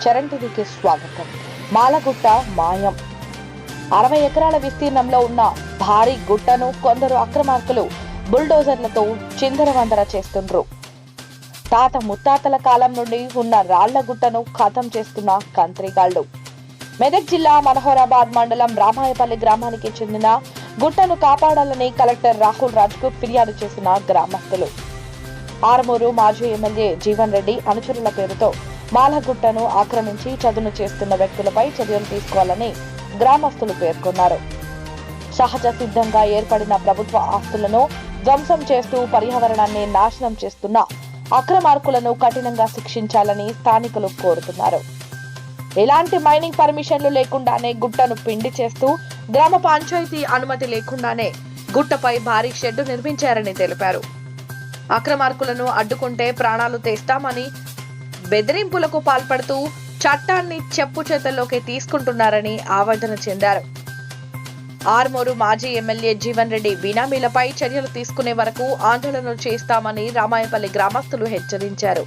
చరణ్ టీవీకి స్వాగతం. మాలగుట్ట మాయం. 60 ఎకరాల విస్తీర్ణంలో ఉన్న భారీ గుట్టను కొందరు అక్రమార్కులు బుల్డోజర్లతో చిందరవందర చేస్తుండ్రు. తాత ముత్తాతల కాలం నుండి ఉన్న రాళ్ల గుట్టను ఖతం చేస్తున్న కంత్రిగాళ్లు. మెదక్ జిల్లా మనోహరాబాద్ మండలం రామాయపల్లి గ్రామానికి చెందిన గుట్టను కాపాడాలని కలెక్టర్ రాహుల్ రాజ్కు ఫిర్యాదు చేసిన గ్రామస్తులు. ఆర్మూరు మాజీ ఎమ్మెల్యే జీవన్ రెడ్డి అనుచరుల పేరుతో మాలగుట్టను ఆక్రమించి చదును చేస్తున్న వ్యక్తులపై చర్యలు తీసుకోవాలని గ్రామస్తులు పేర్కొన్నారు. సహజ సిద్ధంగా ఏర్పడిన ప్రభుత్వ ఆస్తులను ధ్వంసం చేస్తూ పర్యావరణాన్ని నాశనం చేస్తున్న అక్రమార్కులను కఠినంగా శిక్షించాలని స్థానికులు కోరుతున్నారు. ఎలాంటి మైనింగ్ పర్మిషన్లు లేకుండానే గుట్టను పిండి చేస్తూ గ్రామ పంచాయతీ అనుమతి లేకుండానే గుట్టపై భారీ షెడ్డు నిర్మించారని తెలిపారు. అక్రమార్కులను అడ్డుకుంటే ప్రాణాలు తెస్తామని బెదిరింపులకు పాల్పడుతూ చట్టాన్ని చెప్పు చేతల్లోకి తీసుకుంటున్నారని ఆవేదన చెందారు. ఆర్మూరు మాజీ ఎమ్మెల్యే జీవన్ రెడ్డి బినామీలపై చర్యలు తీసుకునే వరకు ఆందోళనలు చేస్తామని రామాయపల్లి గ్రామస్తులు హెచ్చరించారు.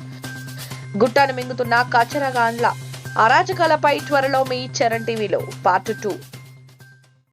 గుట్టను మింగుతున్న కచరగాండ్ల అరాచకాలపై త్వరలో మీ చరణ్ టీవీలో పార్ట్ 2.